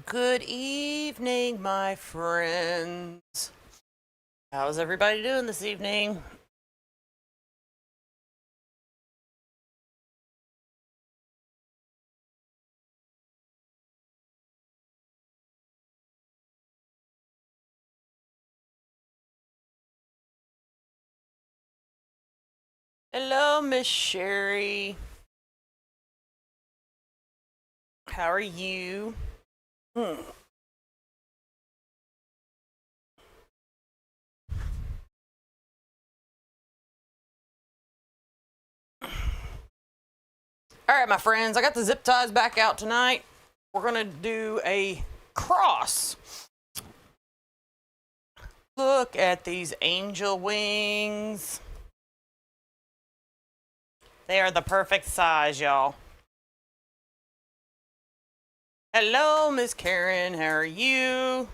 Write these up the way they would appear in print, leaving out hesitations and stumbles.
Good evening, my friends. How's everybody doing this evening? Hello, Miss Sherry. How are you? Hmm. All right, my friends, I got the zip ties back out tonight. We're going to do a cross. Look at these angel wings. They are the perfect size, y'all. Hello, Miss Karen. How are you?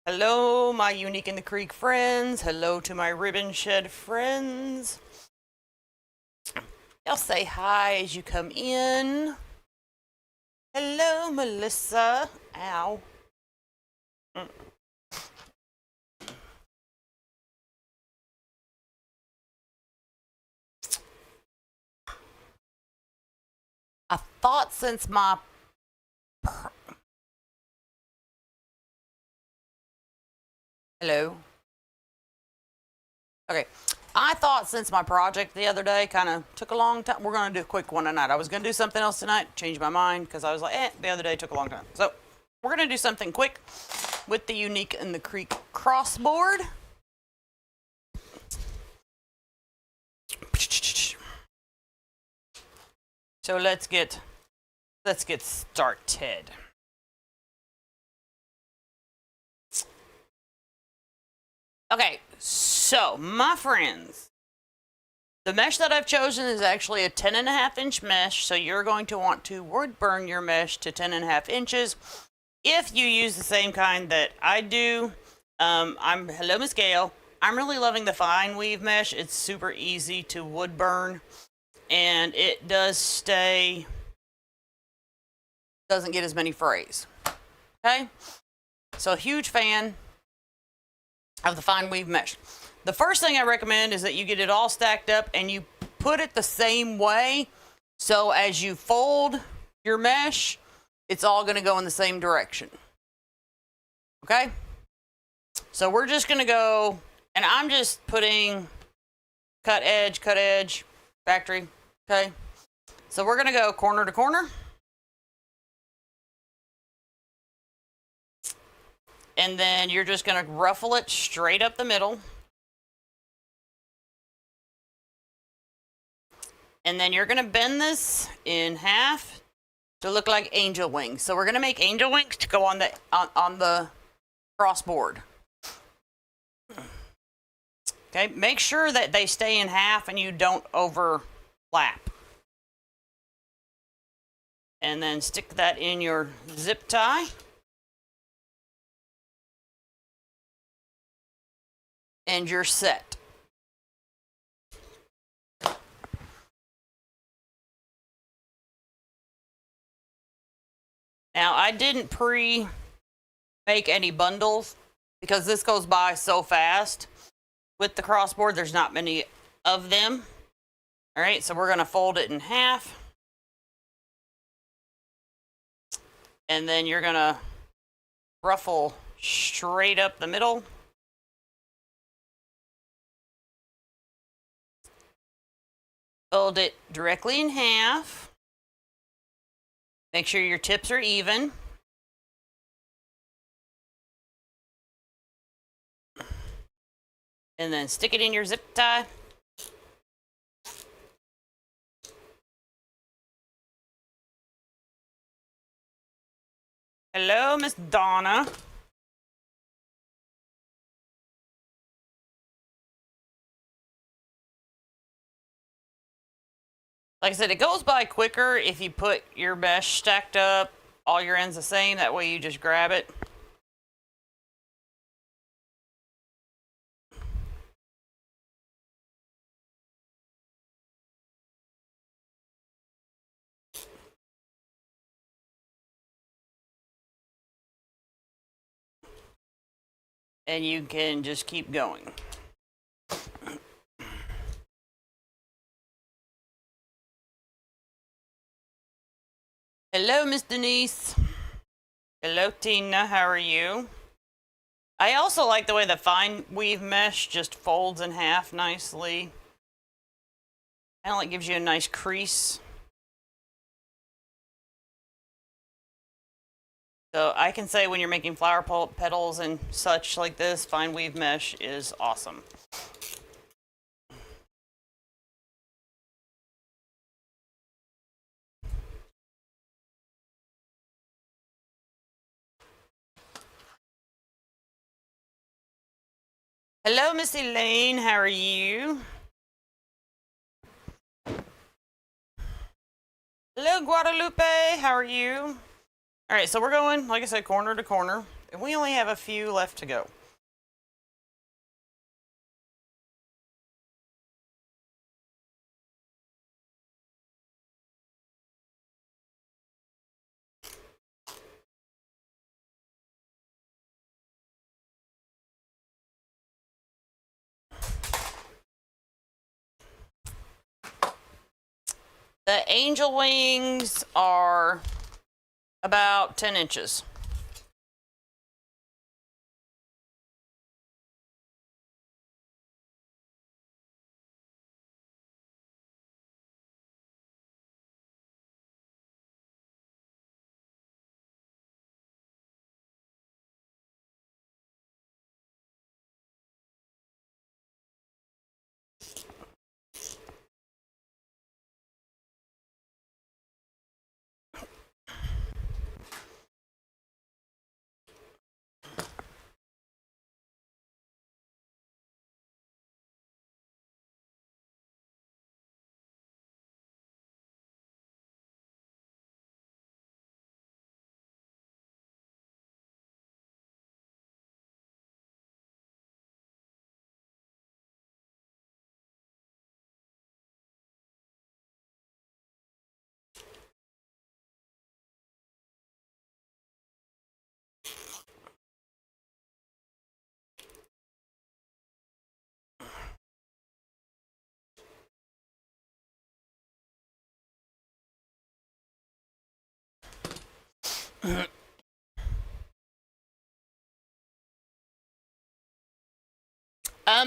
Hello, my Unique in the Creek friends. Hello to my ribbon shed friends. Y'all say hi as you come in. Hello, Melissa. Ow. I thought since my hello. Okay. I thought since my project the other day kind of took a long time, we're going to do a quick one tonight. I was going to do something else tonight, changed my mind because I was like, the other day took a long time. So we're going to do something quick with the Unique in the Creek crossboard. So let's get started. Okay, so my friends, the mesh that I've chosen is actually a 10.5 inch mesh, so you're going to want to wood burn your mesh to 10.5 inches. If you use the same kind that I do, hello Miss Gail. I'm really loving the fine weave mesh. It's super easy to wood burn, and it doesn't get as many frays. Okay, so huge fan of the fine weave mesh. The first thing I recommend is that you get it all stacked up and you put it the same way. So as you fold your mesh, it's all going to go in the same direction. Okay? So we're just going to go, and I'm just putting cut edge, factory. Okay? So we're going to go corner to corner. And then you're just going to ruffle it straight up the middle. And then you're going to bend this in half to look like angel wings. So we're going to make angel wings to go on the crossboard. Okay, make sure that they stay in half and you don't overlap. And then stick that in your zip tie. And you're set. Now, I didn't pre-make any bundles because this goes by so fast. With the crossboard, there's not many of them. All right, so we're going to fold it in half. And then you're going to ruffle straight up the middle. Fold it directly in half. Make sure your tips are even. And then stick it in your zip tie. Hello, Miss Donna. Like I said, it goes by quicker if you put your mesh stacked up, all your ends the same. That way you just grab it. and you can just keep going. Hello, Miss Denise. Hello, Tina. How are you? I also like the way the fine weave mesh just folds in half nicely. Kind of like gives you a nice crease. So I can say when you're making flower petals and such like this, fine weave mesh is awesome. Hello, Miss Elaine. How are you? Hello, Guadalupe. How are you? All right, so we're going, like I said, corner to corner, and we only have a few left to go. The angel wings are about 10 inches.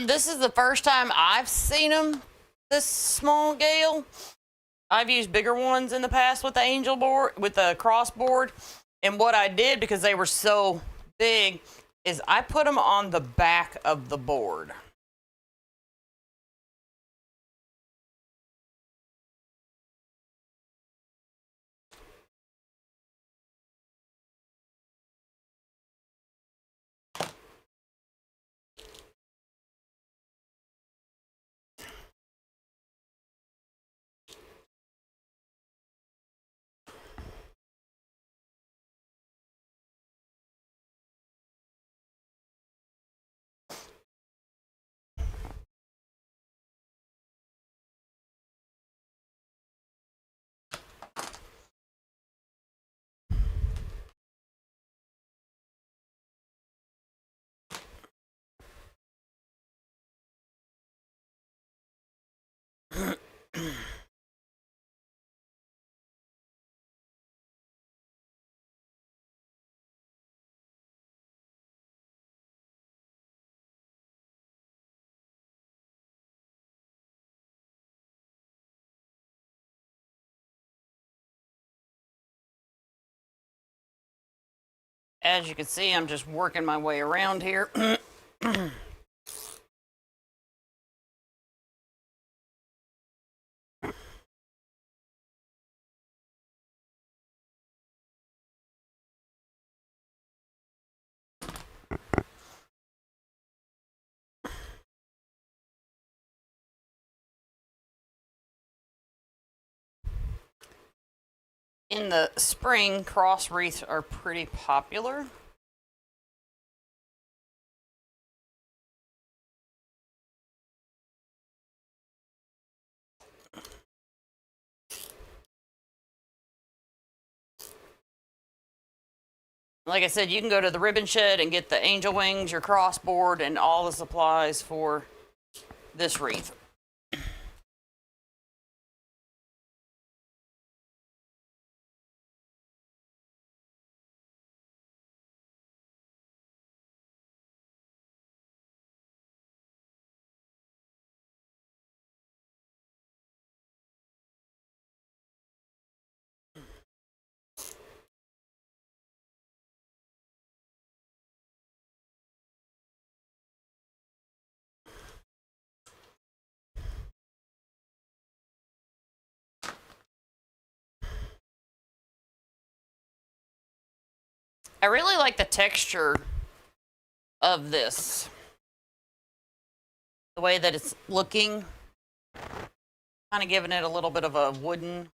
This is the first time I've seen them this small scale. I've used bigger ones in the past with the angel board, with the cross board. And what I did, because they were so big, is I put them on the back of the board. As you can see, I'm just working my way around here. In the spring, cross wreaths are pretty popular. Like I said, you can go to the ribbon shed and get the angel wings, your crossboard, and all the supplies for this wreath. I really like the texture of this. The way that it's looking. Kind of giving it a little bit of a wooden.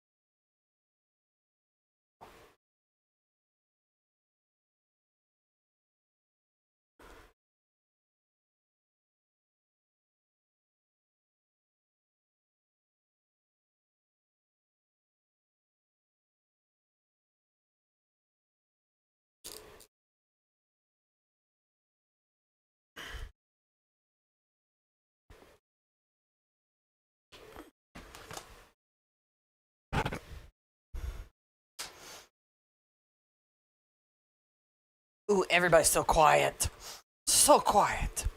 Ooh, everybody's so quiet. So quiet.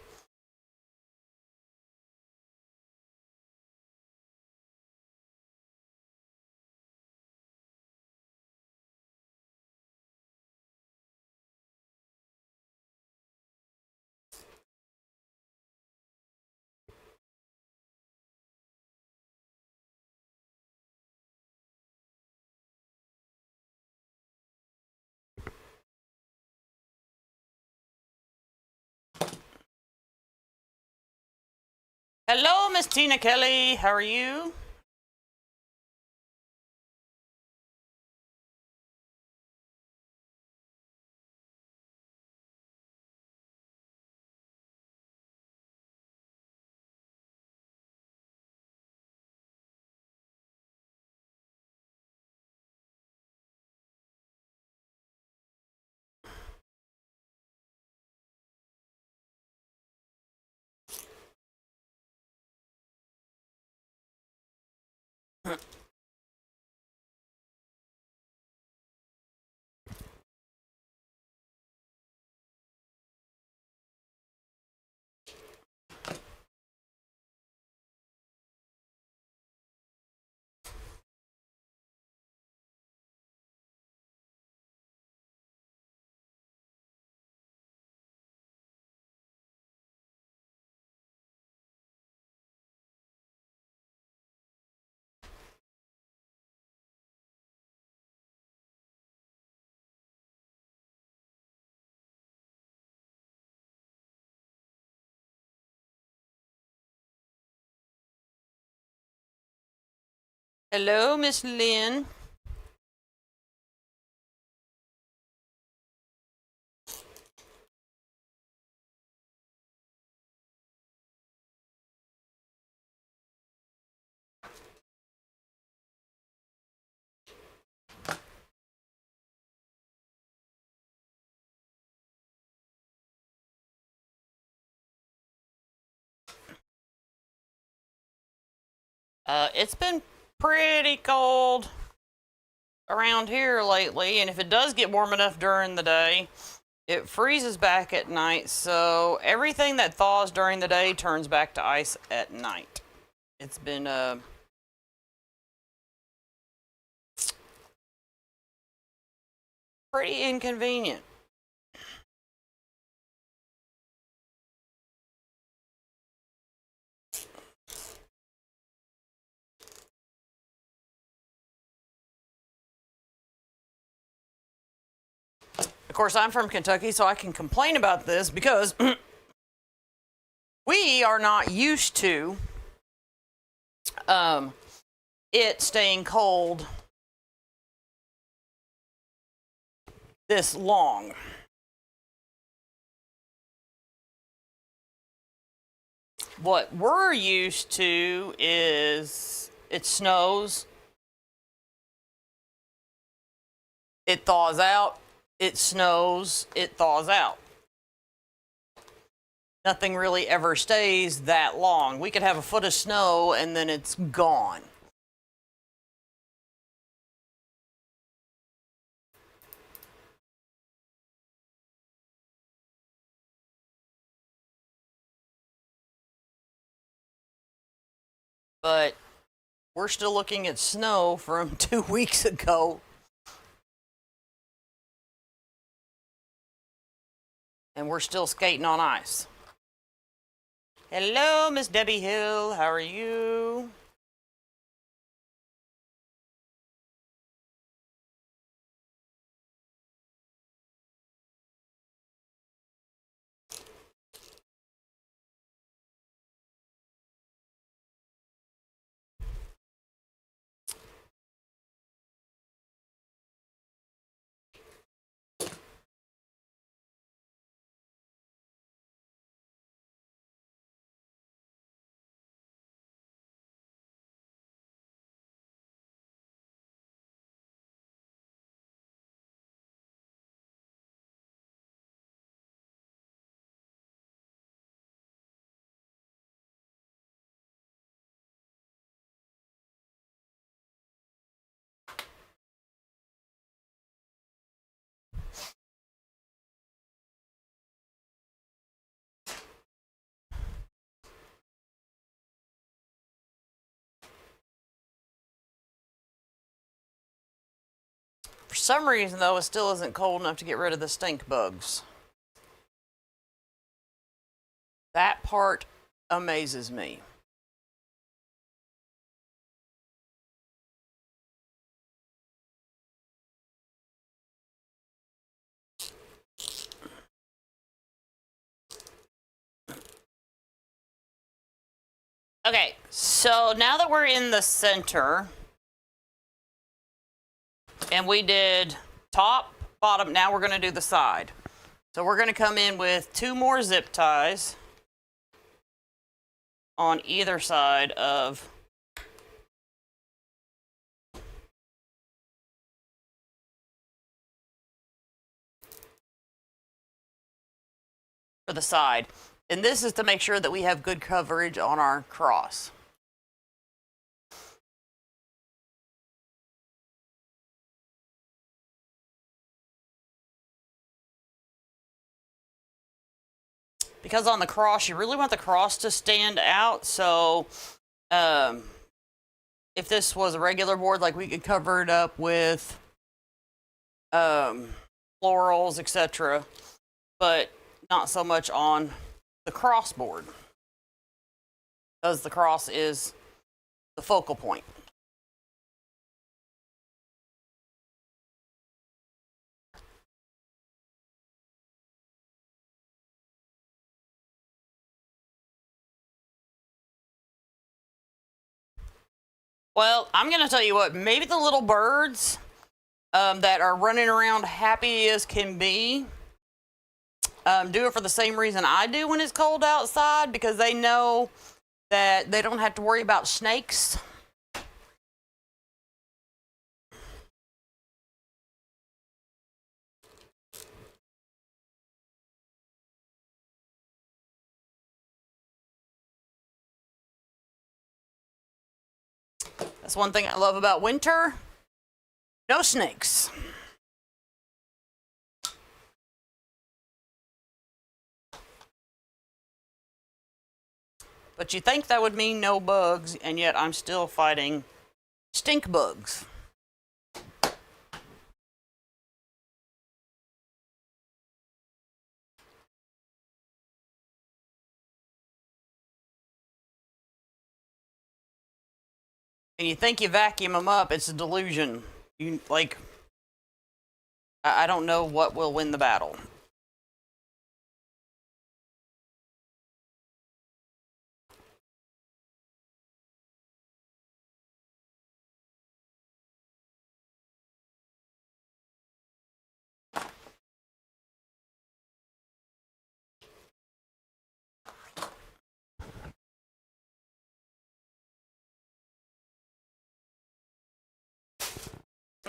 Hello, Miss Tina Kelly. How are you? Hello, Miss Lynn. It's been pretty cold around here lately, and if it does get warm enough during the day, it freezes back at night. So everything that thaws during the day turns back to ice at night. It's been pretty inconvenient. Of course, I'm from Kentucky, so I can complain about this because we are not used to it staying cold this long. What we're used to is it snows, it thaws out, it snows, it thaws out. Nothing really ever stays that long. We could have a foot of snow and then it's gone. But we're still looking at snow from 2 weeks ago. And we're still skating on ice. Hello, Miss Debbie Hill. How are you? For some reason, though, it still isn't cold enough to get rid of the stink bugs. That part amazes me. Okay, so now that we're in the center, and we did top, bottom, now we're going to do the side. So we're going to come in with 2 more zip ties on either side of for the side. And this is to make sure that we have good coverage on our cross. Because on the cross, you really want the cross to stand out. So if this was a regular board, like we could cover it up with florals, etc. But not so much on the cross board, because the cross is the focal point. Well, I'm going to tell you what, maybe the little birds that are running around happy as can be do it for the same reason I do when it's cold outside, because they know that they don't have to worry about snakes. That's one thing I love about winter. No snakes. But you think that would mean no bugs, and yet I'm still fighting stink bugs. And you think you vacuum them up, it's a delusion. You like, I don't know what will win the battle.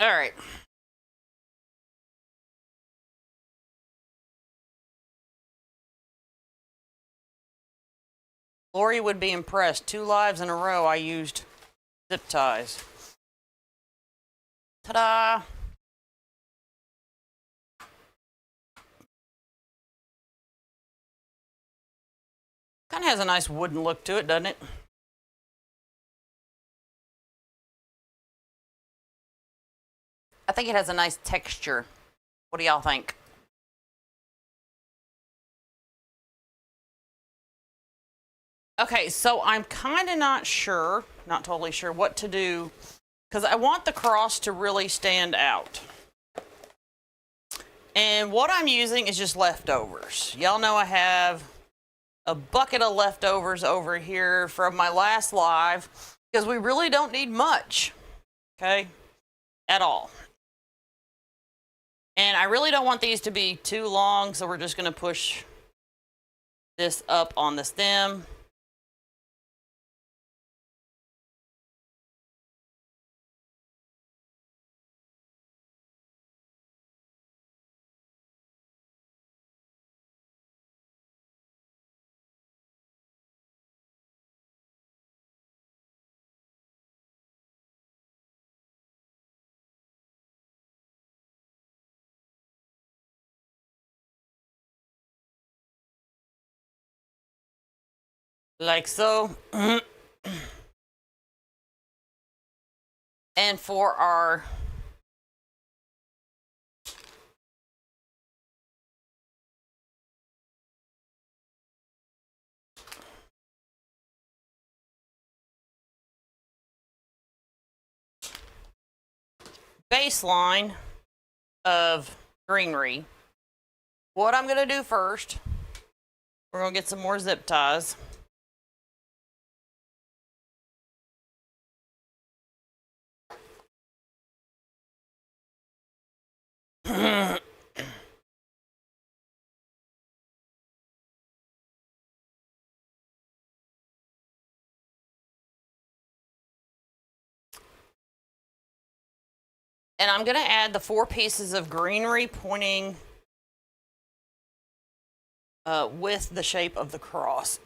All right. Lori would be impressed. 2 lives in a row I used zip ties. Ta-da! Kind of has a nice wooden look to it, doesn't it? I think it has a nice texture. What do y'all think? Okay, so I'm kind of not totally sure what to do, because I want the cross to really stand out. And what I'm using is just leftovers. Y'all know I have a bucket of leftovers over here from my last live, because we really don't need much, okay, at all. And I really don't want these to be too long, so we're just going to push this up on the stem. Like so. And for our baseline of greenery, what I'm going to do first, we're going to get some more zip ties. And I'm going to add the 4 pieces of greenery pointing with the shape of the cross.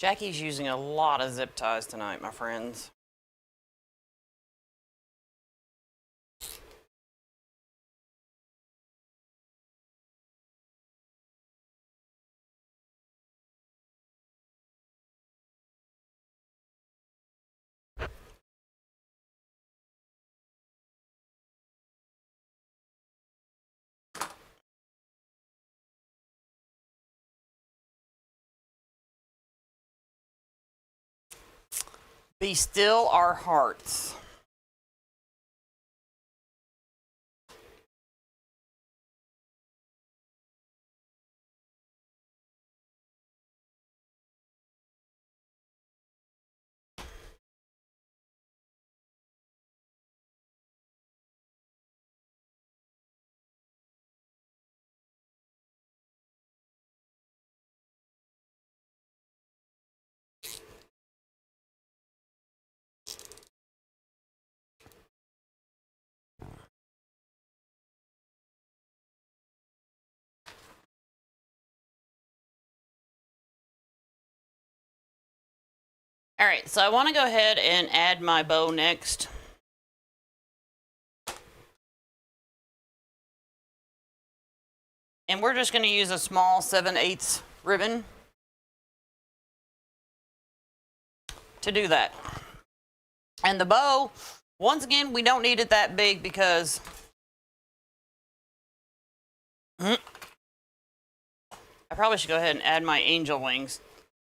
Jackie's using a lot of zip ties tonight, my friends. Be still our hearts. All right, so I want to go ahead and add my bow next. And we're just going to use a small 7/8 ribbon to do that. And the bow, once again, we don't need it that big because I probably should go ahead and add my angel wings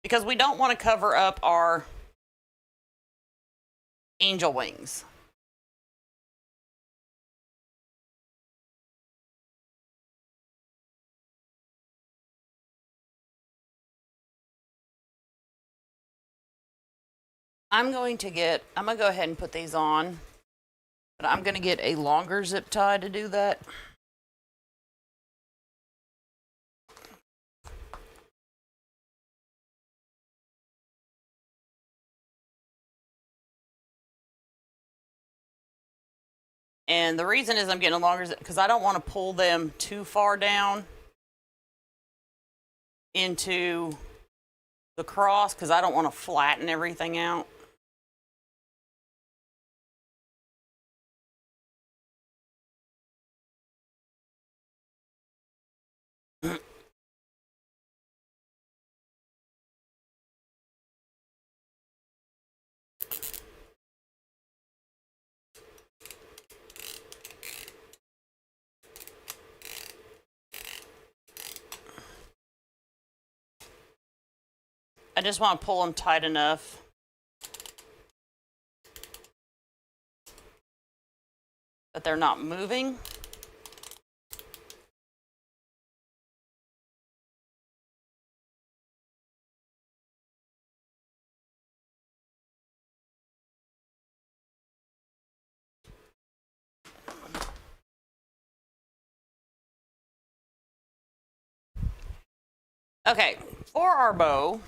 because we don't want to cover up our angel wings. I'm going to go ahead and put these on, but I'm going to get a longer zip tie to do that. And the reason is I'm getting a longer zip because I don't want to pull them too far down into the cross because I don't want to flatten everything out. I just want to pull them tight enough that they're not moving. Okay, for our bow,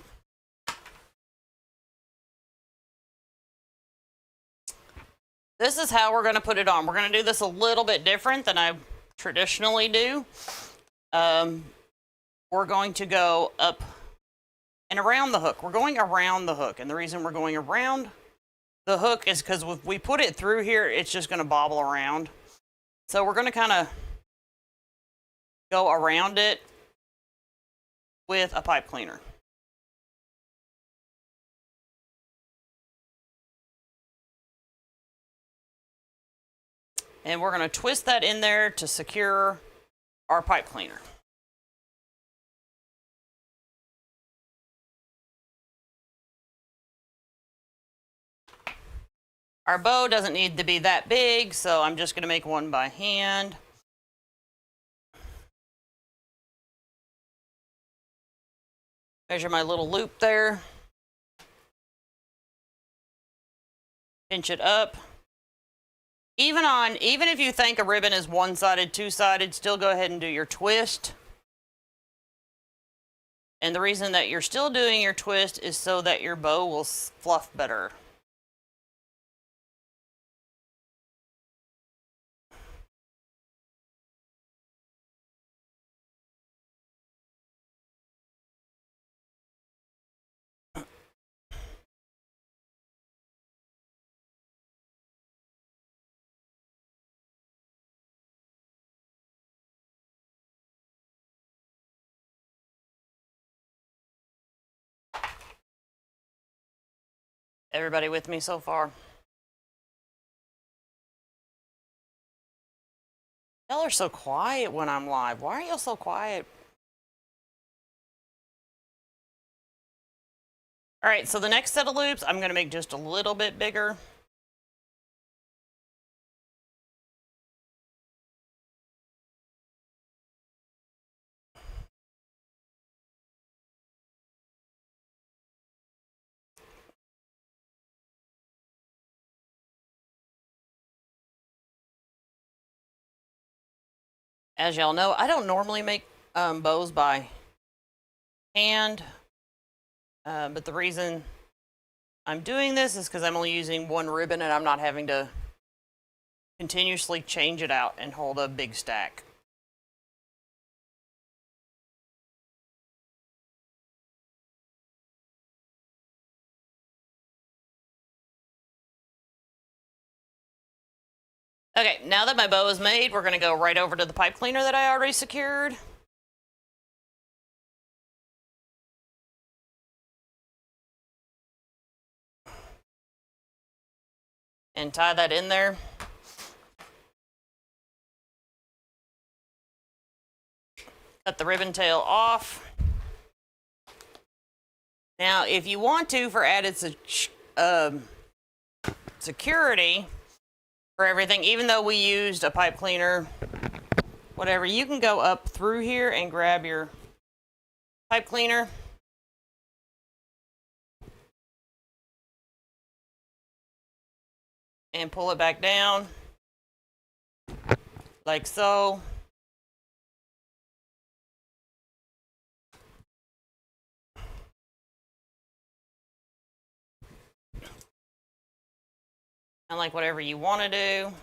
this is how we're going to put it on. We're going to do this a little bit different than I traditionally do. We're going to go up and around the hook. We're going around the hook. And the reason we're going around the hook is because if we put it through here, it's just going to bobble around. So we're going to kind of go around it with a pipe cleaner. And we're going to twist that in there to secure our pipe cleaner. Our bow doesn't need to be that big, so I'm just going to make one by hand. Measure my little loop there. Pinch it up. Even if you think a ribbon is one-sided, two-sided, still go ahead and do your twist. And the reason that you're still doing your twist is so that your bow will fluff better. Everybody with me so far? Y'all are so quiet when I'm live. Why are y'all so quiet? All right, so the next set of loops, I'm going to make just a little bit bigger. As y'all know, I don't normally make bows by hand, but the reason I'm doing this is because I'm only using one ribbon and I'm not having to continuously change it out and hold a big stack. Okay, now that my bow is made, we're going to go right over to the pipe cleaner that I already secured. And tie that in there. Cut the ribbon tail off. Now, if you want to, for added security for everything, even though we used a pipe cleaner, whatever, you can go up through here and grab your pipe cleaner. And pull it back down, like so. And like whatever you want to do.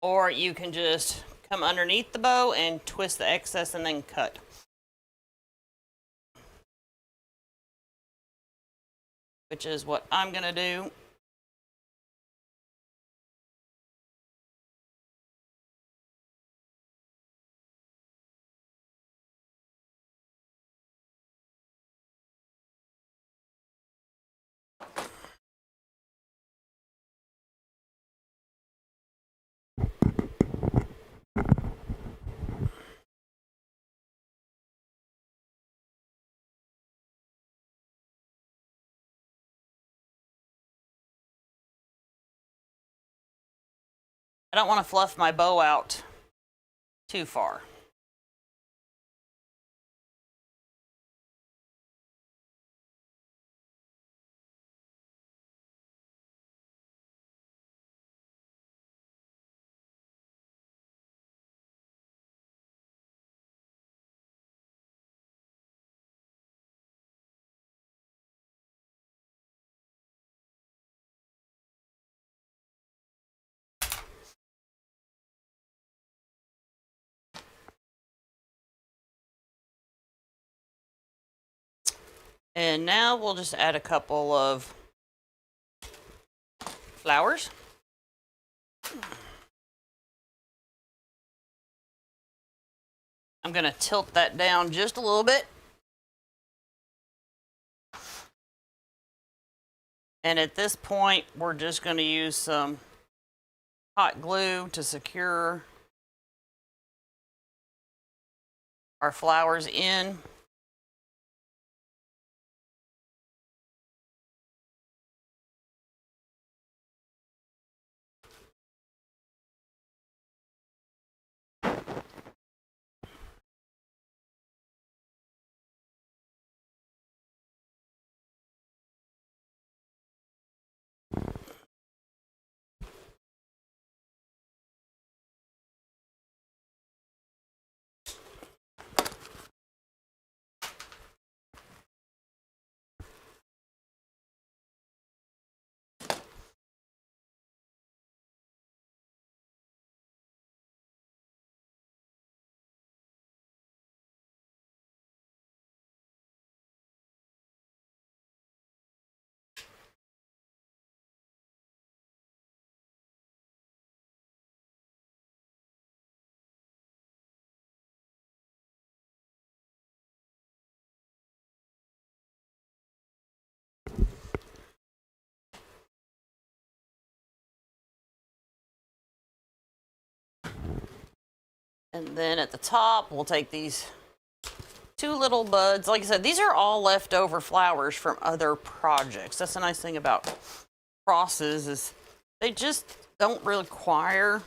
Or you can just come underneath the bow and twist the excess and then cut. Which is what I'm going to do. I don't want to fluff my bow out too far. And now we'll just add a couple of flowers. I'm going to tilt that down just a little bit. And at this point, we're just going to use some hot glue to secure our flowers in. And then at the top, we'll take these two little buds. Like I said, these are all leftover flowers from other projects. That's the nice thing about crosses is they just don't really require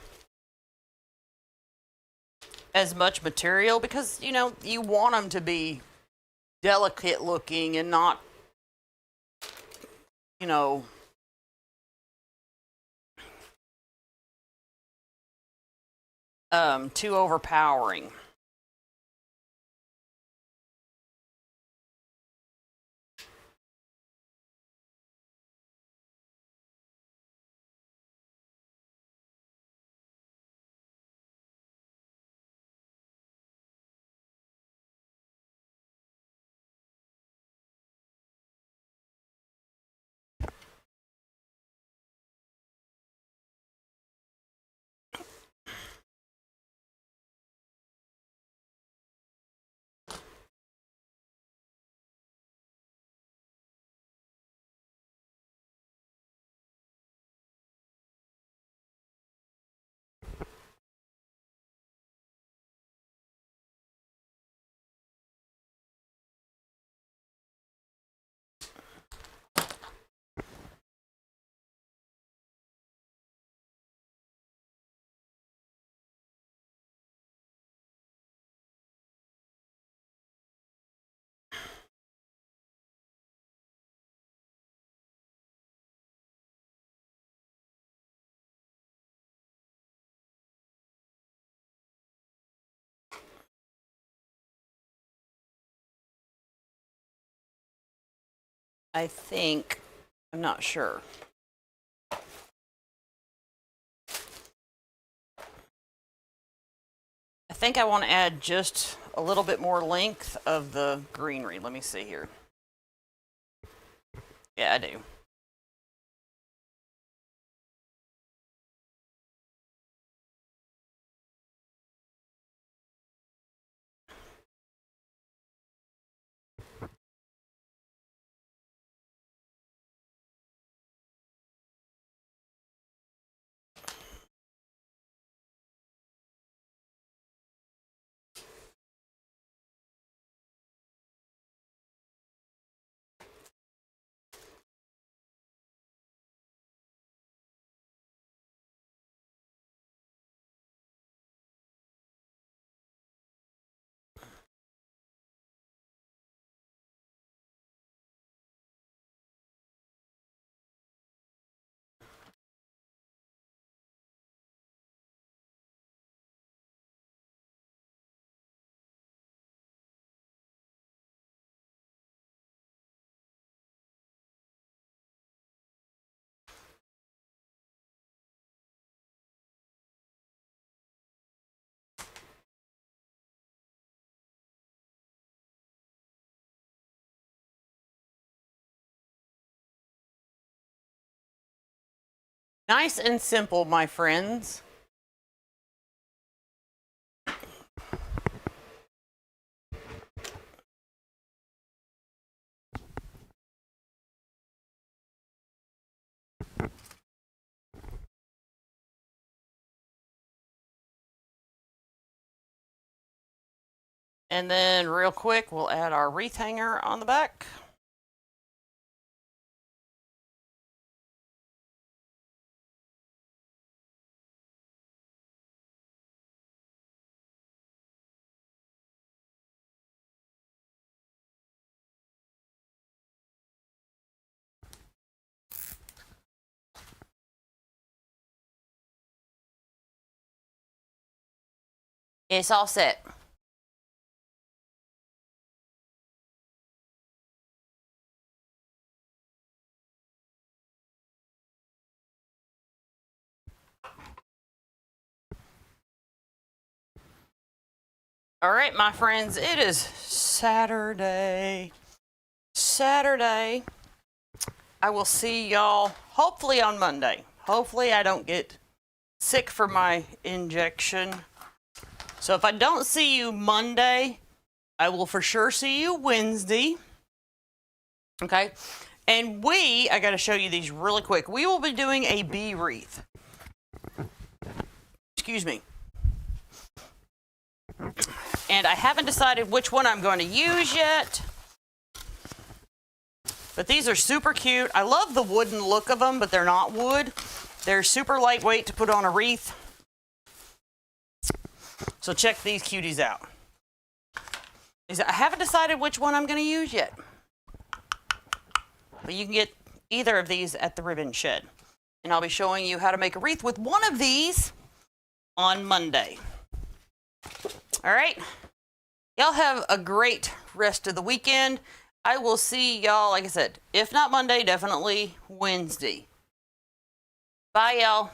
as much material because, you know, you want them to be delicate looking and not, you know, too overpowering. I think, I'm not sure. I think I want to add just a little bit more length of the greenery. Let me see here. Yeah, I do. Nice and simple, my friends. And then real quick, we'll add our wreath hanger on the back. It's all set. All right, my friends, it is Saturday. I will see y'all hopefully on Monday. Hopefully I don't get sick for my injection. So if I don't see you Monday, I will for sure see you Wednesday. Okay? And I got to show you these really quick. We will be doing a bee wreath. Excuse me. And I haven't decided which one I'm going to use yet. But these are super cute. I love the wooden look of them, but they're not wood. They're super lightweight to put on a wreath. So check these cuties out. I haven't decided which one I'm going to use yet. But you can get either of these at the Ribbon Shed. And I'll be showing you how to make a wreath with one of these on Monday. All right. Y'all have a great rest of the weekend. I will see y'all, like I said, if not Monday, definitely Wednesday. Bye, y'all.